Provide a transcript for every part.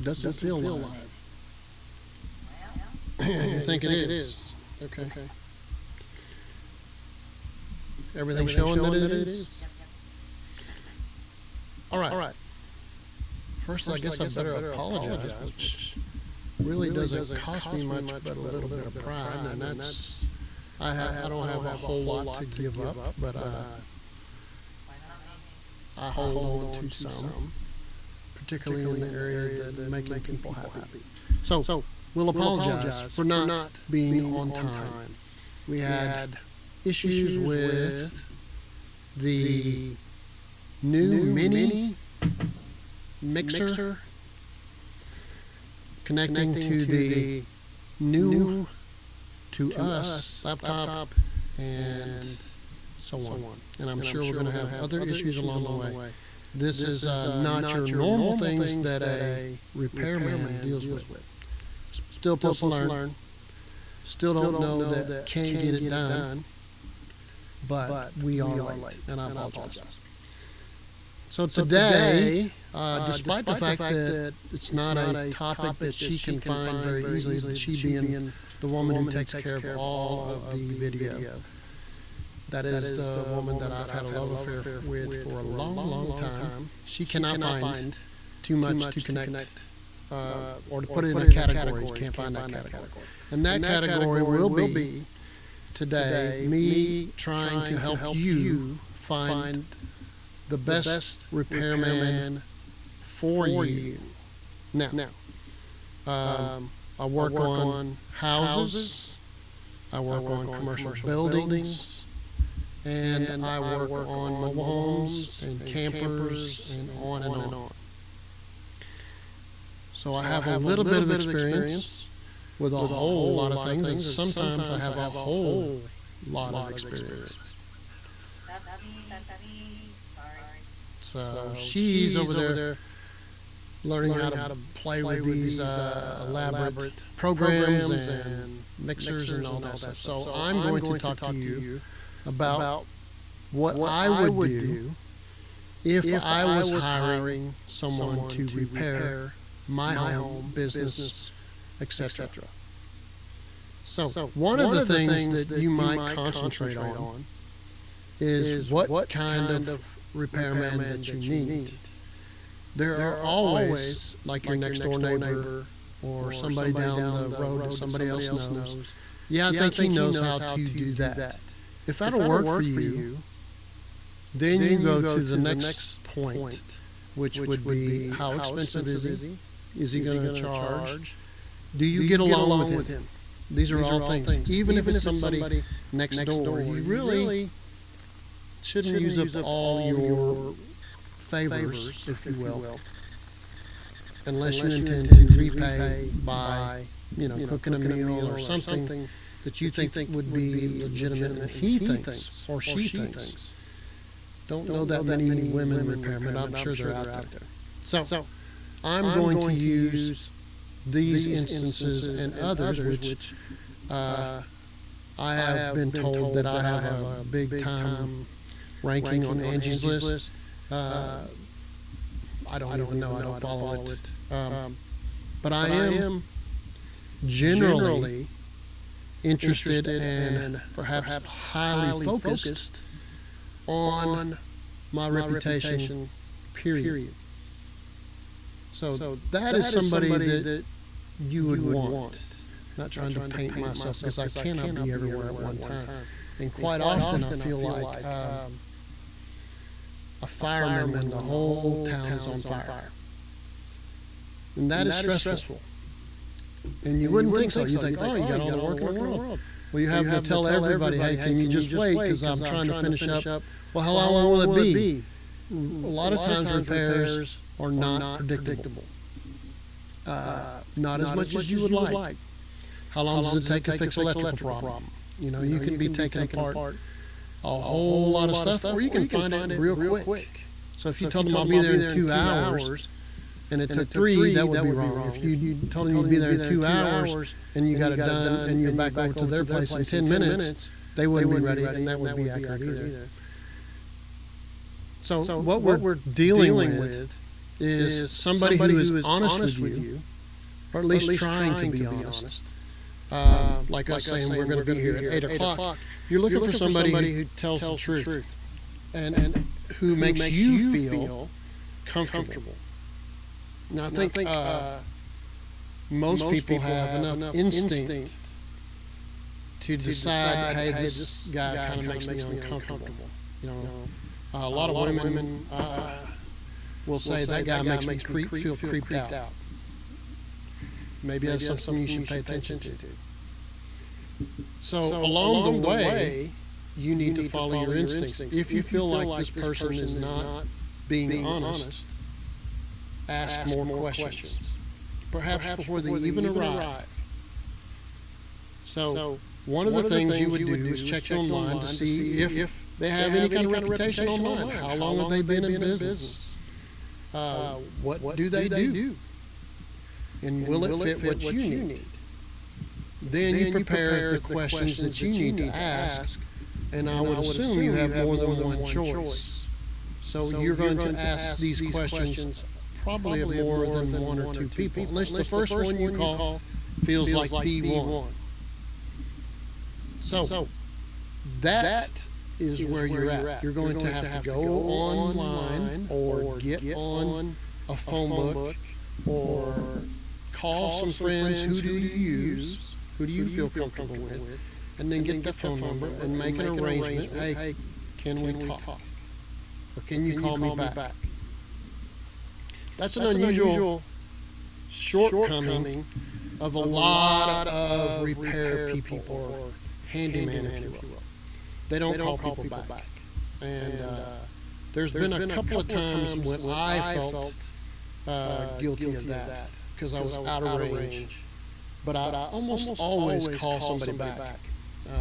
doesn't feel live. You think it is? Okay. Everything showing that it is? All right. First, I guess I better apologize, which really doesn't cost me much but a little bit of pride, and that's, I don't have a whole lot to give up, but I hold on to some, particularly in the area that making people happy. So we'll apologize for not being on time. We had issues with the new mini mixer connecting to the new to us laptop and so on. And I'm sure we're going to have other issues along the way. This is not your normal things that a repairman deals with. Still supposed to learn. Still don't know that can't get it done. But we are late, and I apologize. So today, despite the fact that it's not a topic that she can find very easily, she being the woman who takes care of all of the video, that is the woman that I've had a love affair with for a long time. She cannot find too much to connect or to put it in a category. She can't find that category. And that category will be today me trying to help you find the best repairman for you. Now, I work on houses, I work on commercial buildings, and I work on mobile homes and campers and on and on. So I have a little bit of experience with a whole lot of things, and sometimes I have a whole lot of experience. So she's over there learning how to play with these elaborate programs and mixers and all that stuff. So I'm going to talk to you about what I would do if I was hiring someone to repair my home, business, etc. So one of the things that you might concentrate on is what kind of repairman that you need. There are always, like your next door neighbor or somebody down the road that somebody else knows. Yeah, I think he knows how to do that. If that'll work for you, then you go to the next point, which would be how expensive is he? Is he going to charge? Do you get along with him? These are all things. Even if it's somebody next door, you really shouldn't use up all your favors, if you will, unless you intend to repay by, cooking a meal or something that you think would be legitimate and he thinks or she thinks. Don't know that many women repairmen, I'm sure they're out there. So I'm going to use these instances and others, which I have been told that I have a big time ranking on Angie's list. I don't even know. I don't follow it. But I am generally interested and perhaps highly focused on my reputation, period. So that is somebody that you would want. Not trying to paint myself, because I cannot be everywhere at one time. And quite often I feel like a fireman when the whole town is on fire. And that is stressful. And you wouldn't think so. You think, oh, you got all the work in the world. Well, you have to tell everybody, hey, can you just wait, because I'm trying to finish up. Well, how long will it be? A lot of times repairs are not predictable. Not as much as you would like. How long does it take to fix an electrical problem? You can be taking apart a whole lot of stuff, or you can find it real quick. So if you told them I'll be there in 2 hours, and it took 3, that would be wrong. If you told them you'd be there in 2 hours, and you got it done, and you're back over to their place in 10 minutes, they wouldn't be ready, and that wouldn't be accurate either. So what we're dealing with is somebody who is honest with you, or at least trying to be honest. Like us saying we're going to be here at 8 o'clock. You're looking for somebody who tells the truth and who makes you feel comfortable. Now, I think most people have enough instinct to decide, hey, this guy kind of makes me uncomfortable. You know, a lot of women will say that guy makes me feel creeped out. Maybe that's something you should pay attention to. So along the way, you need to follow your instincts. If you feel like this person is not being honest, ask more questions, perhaps before they even arrive. So one of the things you would do is check online to see if they have any kind of reputation online. How long have they been in business? What do they do? And will it fit what you need? Then you prepare the questions that you need to ask, and I would assume you have more than one choice. So you're going to ask these questions probably of more than one or two people, unless the first one you call feels like B1. So that is where you're at. You're going to have to go online or get on a phone book or call some friends. Who do you use? Who do you feel comfortable with? And then get the phone number and make an arrangement. Hey, can we talk? Or can you call me back? That's an unusual shortcoming of a lot of repair people or handyman, if you will. They don't call people back. And there's been a couple of times when I felt guilty of that because I was out of range. But I almost always call somebody back.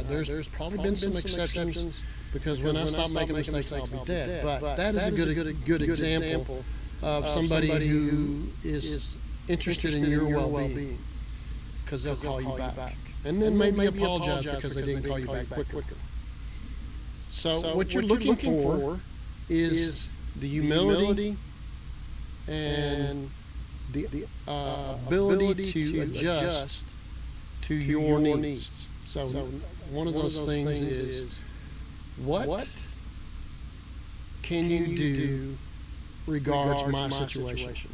There's probably been some exceptions because when I stop making mistakes, I'll be dead. But that is a good example of somebody who is interested in your well-being because they'll call you back. And then maybe apologize because they didn't call you back quicker. So what you're looking for is the humility and the ability to adjust to your needs. So one of those things is, what can you do regards my situation?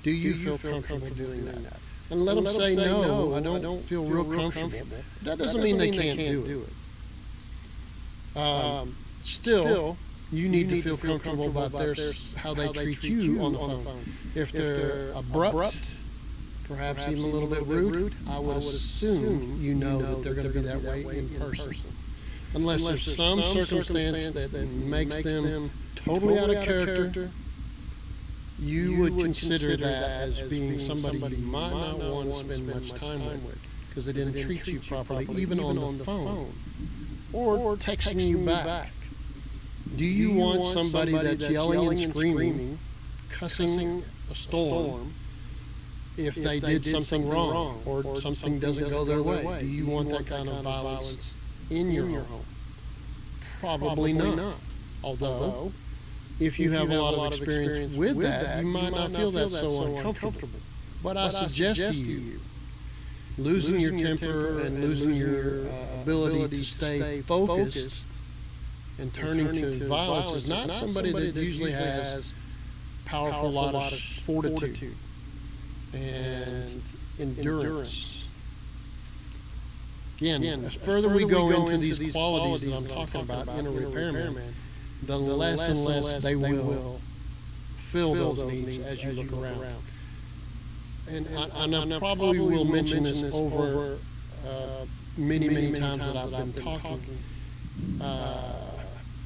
Do you feel comfortable doing that? And let them say, no, I don't feel real comfortable. That doesn't mean they can't do it. Still, you need to feel comfortable about how they treat you on the phone. If they're abrupt, perhaps even a little bit rude, I would assume you know that they're going to be that way in person. Unless there's some circumstance that makes them totally out of character, you would consider that as being somebody you might not want to spend much time with because they didn't treat you properly, even on the phone or texting you back. Do you want somebody that's yelling and screaming, cussing a storm if they did something wrong or something doesn't go their way? Do you want that kind of violence in your home? Probably not. Although, if you have a lot of experience with that, you might not feel that so uncomfortable. But I suggest to you, losing your temper and losing your ability to stay focused and turning to violence is not somebody that usually has powerful lot of fortitude and endurance. Again, as further we go into these qualities that I'm talking about in a repairman, the less and less they will fill those needs as you look around. And I probably will mention this over many times that I've been talking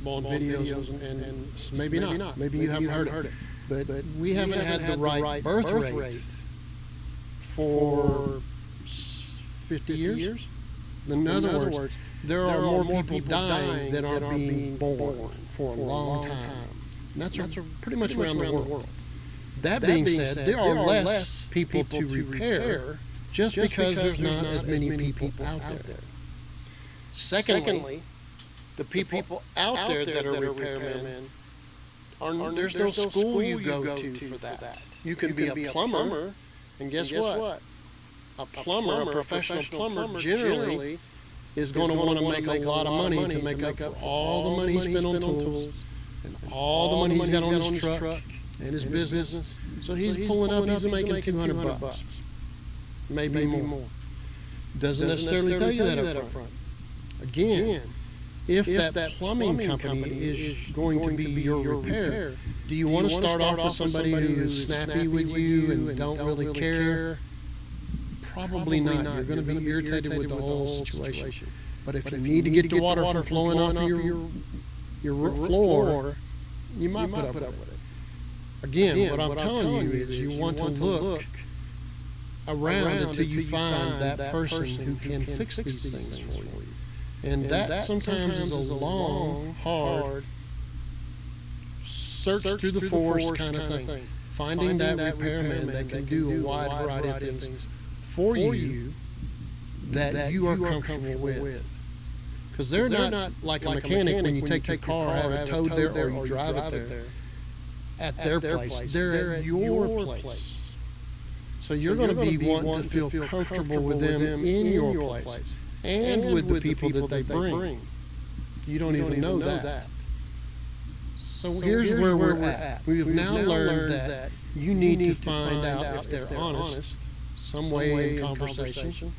on videos, and maybe not. Maybe you haven't heard it. But we haven't had the right birth rate for 50 years. In other words, there are more people dying than are being born for a long time. And that's pretty much around the world. That being said, there are less people to repair just because there's not as many people out there. Secondly, the people out there that are repairmen there's no school you go to for that. You can be a plumber, and guess what? A plumber, a professional plumber, generally is going to want to make a lot of money to make up for all the money he spent on tools and all the money he's got on his truck and his business. So he's pulling up, he's making $200, maybe more. Doesn't necessarily tell you that up front. Again, if that plumbing company is going to be your repair, do you want to start off with somebody who is snappy with you and don't really care? Probably not. You're going to be irritated with the whole situation. But if you need to get the water from flowing off your floor, you might put up with it. Again, what I'm telling you is you want to look around until you find that person who can fix these things for you. And that sometimes is a long, hard, search through the forest kind of thing. Finding that repairman that can do a wide variety of things for you that you are comfortable with. Because they're not like a mechanic when you take your car, have it towed there, or you drive it there at their place. They're at your place. So you're going to be wanting to feel comfortable with them in your place and with the people that they bring. You don't even know that. So here's where we're at. We have now learned that you need to find out if they're honest, some way in conversation.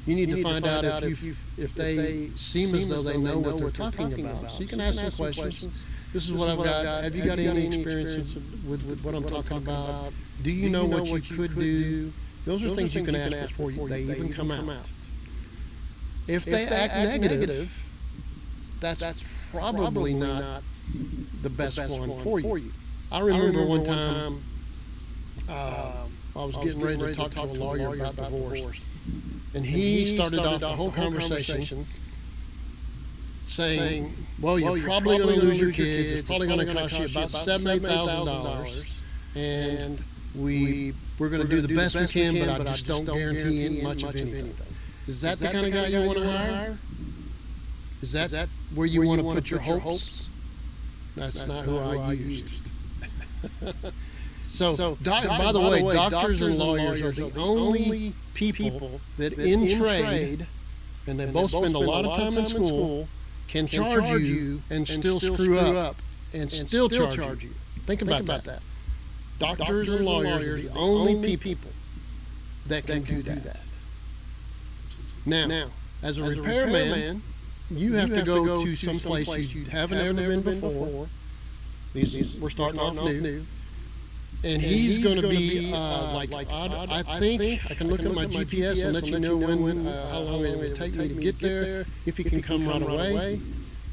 You need to find out if they seem as though they know what they're talking about. So you can ask some questions. This is what I've got. Have you got any experience with what I'm talking about? Do you know what you could do? Those are things you can ask before they even come out. If they act negative, that's probably not the best one for you. I remember one time I was getting ready to talk to a lawyer about divorce, and he started off the whole conversation saying, well, you're probably going to lose your kids. It's probably going to cost you about $70,000, and we're going to do the best we can, but I just don't guarantee much of anything. Is that the kind of guy you want to hire? Is that where you want to put your hopes? That's not who I used. So, by the way, doctors and lawyers are the only people that in trade, and they both spend a lot of time in school, can charge you and still screw up and still charge you. Think about that. Doctors and lawyers are the only people that can do that. Now, as a repairman, you have to go to some place you haven't ever been before. We're starting off new. And he's going to be I think I can look at my GPS and let you know how long it would take me to get there. If he can come right away,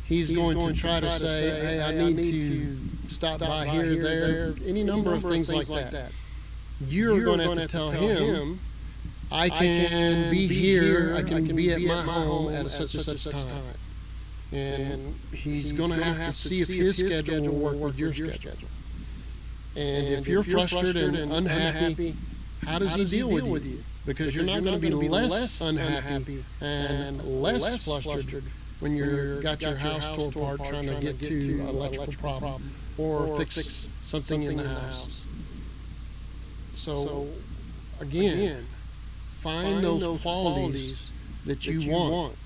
he's going to try to say, hey, I need to stop by here, there, any number of things like that. You're going to have to tell him, I can be here, I can be at my home at such and such time. And he's going to have to see if his schedule will work with your schedule. And if you're frustrated and unhappy, how does he deal with you? Because you're not going to be less unhappy and less flustered when you've got your house tore apart trying to get to an electrical problem or fix something in the house. So, again, find those qualities that you want.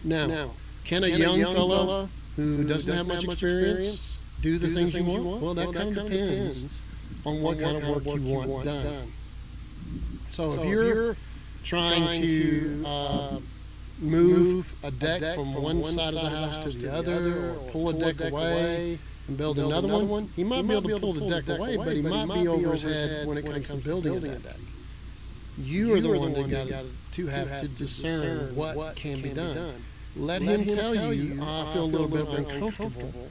Now, can a young fella who doesn't have much experience do the things you want? Well, that kind of depends on what kind of work you want done. So if you're trying to move a deck from one side of the house to the other, or pull a deck away and build another one, he might be able to pull the deck away, but he might be over his head when it comes to building that deck. You are the one that got to have to discern what can be done. Let him tell you, I feel a little bit uncomfortable.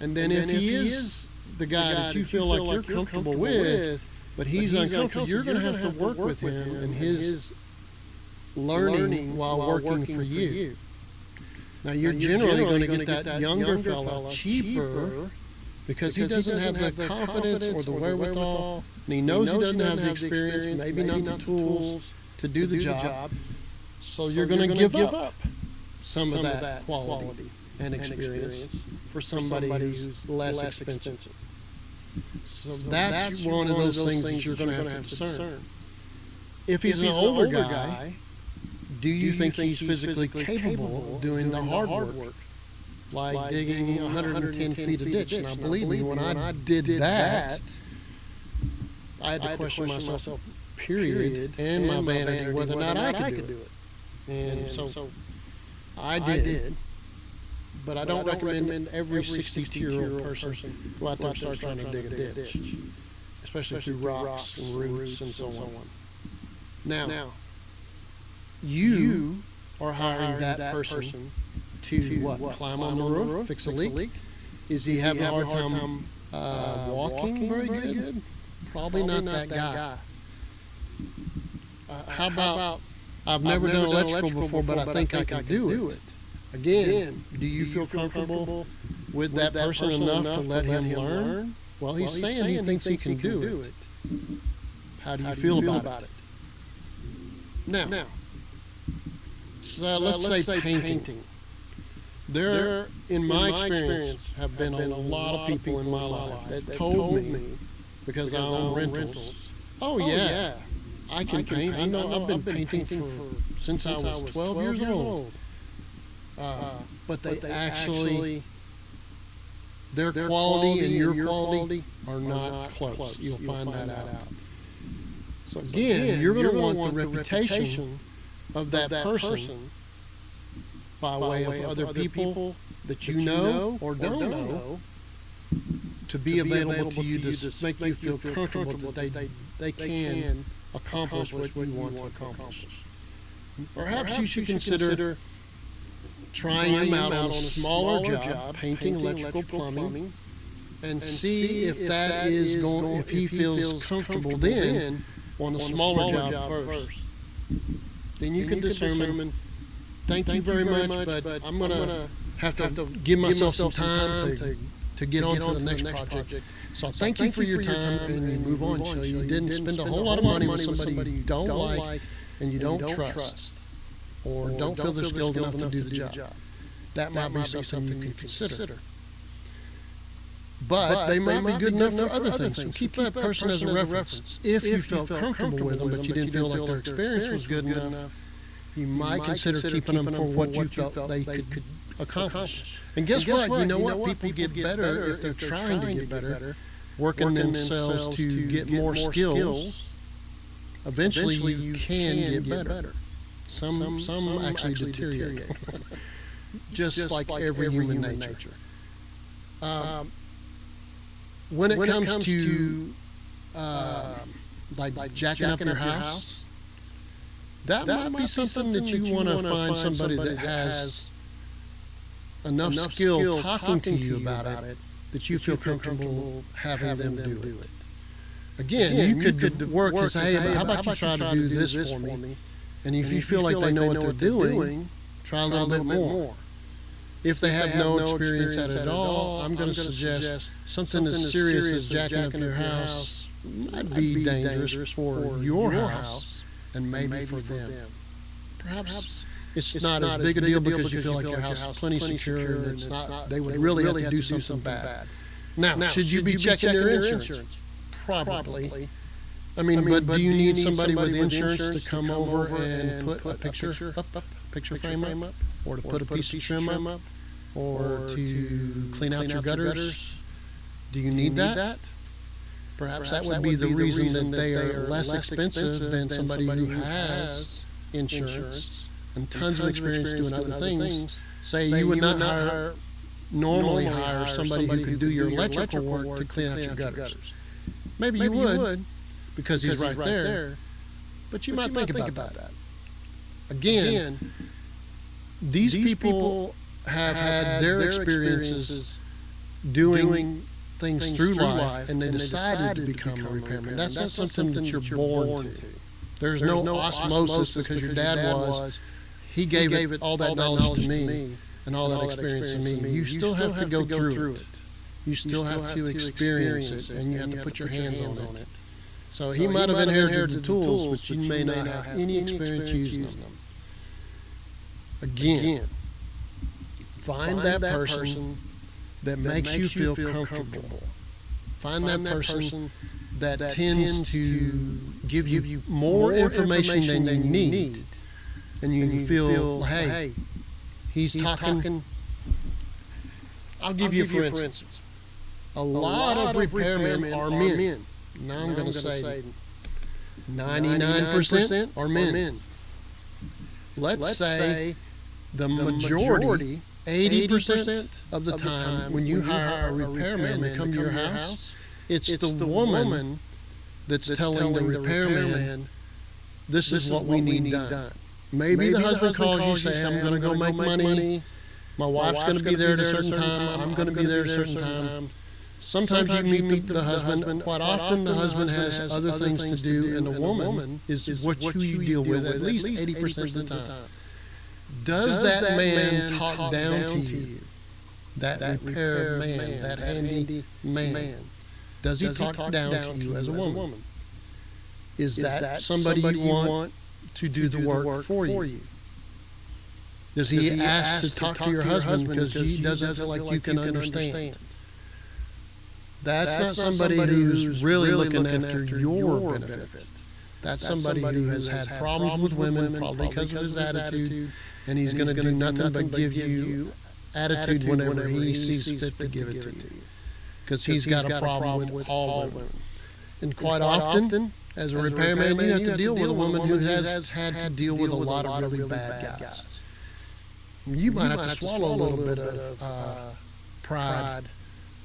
And then if he is the guy that you feel like you're comfortable with, but he's uncomfortable, you're going to have to work with him and his learning while working for you. Now, you're generally going to get that younger fella cheaper because he doesn't have the confidence or the wherewithal, and he knows he doesn't have the experience, maybe not the tools to do the job. So you're going to give up some of that quality and experience for somebody who's less expensive. So that's one of those things that you're going to have to discern. If he's an older guy, do you think he's physically capable of doing the hard work, like digging 110 feet of ditch? Now, believe me, when I did that, I had to question myself, period, and my vanity, whether or not I could do it. And so I did. But I don't recommend every 62-year-old person go out there and start trying to dig a ditch, especially through rocks and roots and so on. Now, you are hiring that person to what? Climb on the roof, fix a leak? Is he having a hard time walking very good? Probably not that guy. How about, I've never done electrical before, but I think I can do it. Again, do you feel comfortable with that person enough to let him learn? Well, he's saying he thinks he can do it. How do you feel about it? Now, so let's say painting. There, in my experience, have been a lot of people in my life that told me, because I own rentals, oh yeah, I can paint. I know I've been painting since I was 12 years old. But they actually, their quality and your quality are not close. You'll find that out. So again, you're going to want the reputation of that person by way of other people that you know or don't know to be available to you to make you feel comfortable that they can accomplish what you want to accomplish. Perhaps you should consider trying him out on a smaller job, painting, electrical, plumbing, and see if that is going, if he feels comfortable then on a smaller job first. Then you can determine, thank you very much, but I'm going to have to give myself some time to get on to the next project. So thank you for your time, and you move on. So you didn't spend a whole lot of money with somebody you don't like and you don't trust, or don't feel they're skilled enough to do the job. That might be something you can consider. But they might be good enough for other things. So keep that person as a reference. If you felt comfortable with them, but you didn't feel like their experience was good enough, you might consider keeping them for what you felt they could accomplish. And guess what? You know what? People get better if they're trying to get better, working themselves to get more skills. Eventually, you can get better. Some actually deteriorate, just like every human nature. When it comes to like jacking up your house, that might be something that you want to find somebody that has enough skill talking to you about it that you feel comfortable having them do it. Again, you could work and say, hey, how about you try to do this for me? And if you feel like they know what they're doing, try a little bit more. If they have no experience at it at all, I'm going to suggest something as serious as jacking up your house might be dangerous for your house and maybe for them. Perhaps it's not as big a deal because you feel like your house is plenty secure and it's not, they would really have to do something bad. Now, should you be checking your insurance? Probably. I mean, but do you need somebody with insurance to come over and put a picture frame up, or to put a piece of trim up, or to clean out your gutters? Do you need that? Perhaps that would be the reason that they are less expensive than somebody who has insurance and tons of experience doing other things. Say you would not normally hire somebody who can do your electrical work to clean out your gutters. Maybe you would, because he's right there, but you might think about that. Again, these people have had their experiences doing things through life, and they decided to become a repairman. That's not something that you're born to. There's no osmosis because your dad was. He gave all that knowledge to me and all that experience to me. You still have to go through it. You still have to experience it, and you have to put your hands on it. So he might have inherited the tools, but you may not have any experience using them. Again, find that person that makes you feel comfortable. Find that person that tends to give you more information than you need, and you feel, hey, he's talking. I'll give you for instance. A lot of repairmen are men. Now I'm going to say 99% are men. Let's say the majority, 80% of the time, when you hire a repairman to come to your house, it's the woman that's telling the repairman, this is what we need done. Maybe the husband calls you, say, I'm going to go make money. My wife's going to be there at a certain time. I'm going to be there at a certain time. Sometimes you meet the husband. Quite often the husband has other things to do, and the woman is who you deal with at least 80% of the time. Does that man talk down to you? That repair man, that handy man. Does he talk down to you as a woman? Is that somebody you want to do the work for you? Does he ask to talk to your husband because he doesn't feel like you can understand? That's not somebody who's really looking after your benefit. That's somebody who has had problems with women, probably because of his attitude, and he's going to do nothing but give you attitude whenever he sees fit to give it to you, because he's got a problem with all women. And quite often, as a repairman, you have to deal with a woman who has had to deal with a lot of really bad guys. You might have to swallow a little bit of pride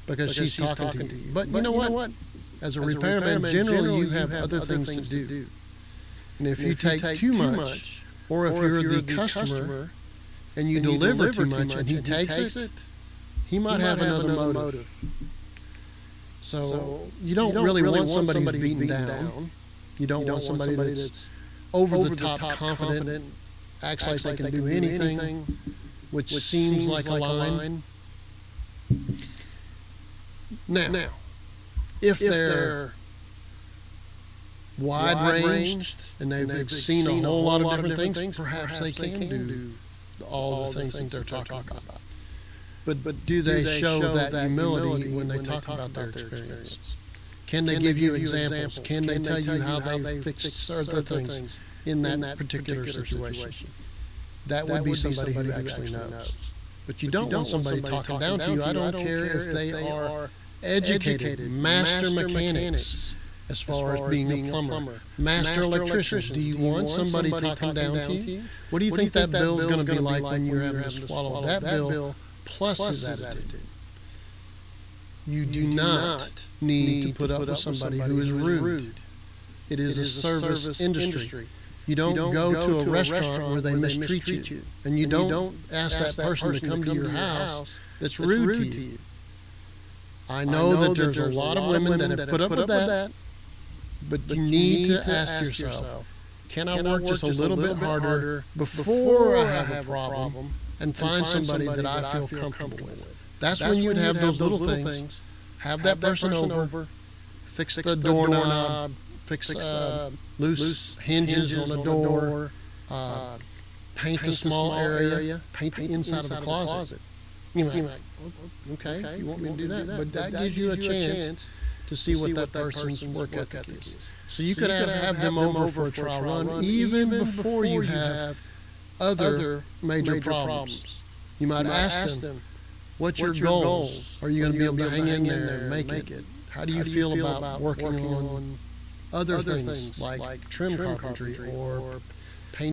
because she's talking to you. But you know what? As a repairman, generally you have other things to do. And if you take too much, or if you're the customer and you deliver too much and he takes it, he might have another motive. So you don't really want somebody who's beaten down. You don't want somebody that's over the top confident, acts like they can do anything, which seems like a line. Now, if they're wide-ranged and they've seen a whole lot of different things, perhaps they can do all the things that they're talking about. But do they show that humility when they talk about their experience? Can they give you examples? Can they tell you how they fixed certain things in that particular situation? That would be somebody who actually knows. But you don't want somebody talking down to you. I don't care if they are educated, master mechanics, as far as being a plumber, master electricians. Do you want somebody talking down to you? What do you think that bill is going to be like when you're having to swallow that bill plus his attitude? You do not need to put up with somebody who is rude. It is a service industry. You don't go to a restaurant where they mistreat you, and you don't ask that person to come to your house that's rude to you. I know that there's a lot of women that have put up with that, but you need to ask yourself, can I work just a little bit harder before I have a problem and find somebody that I feel comfortable with? That's when you'd have those little things. Have that person over, fix the doorknob, fix loose hinges on a door, paint a small area, paint the inside of the closet. You might be like, okay, if you want me to do that. But that gives you a chance to see what that person's work ethic is. So you could have them over for a trial run even before you have other major problems. You might ask them, what's your goals? Are you going to be able to hang in there and make it? How do you feel about working on other things like trim carpentry or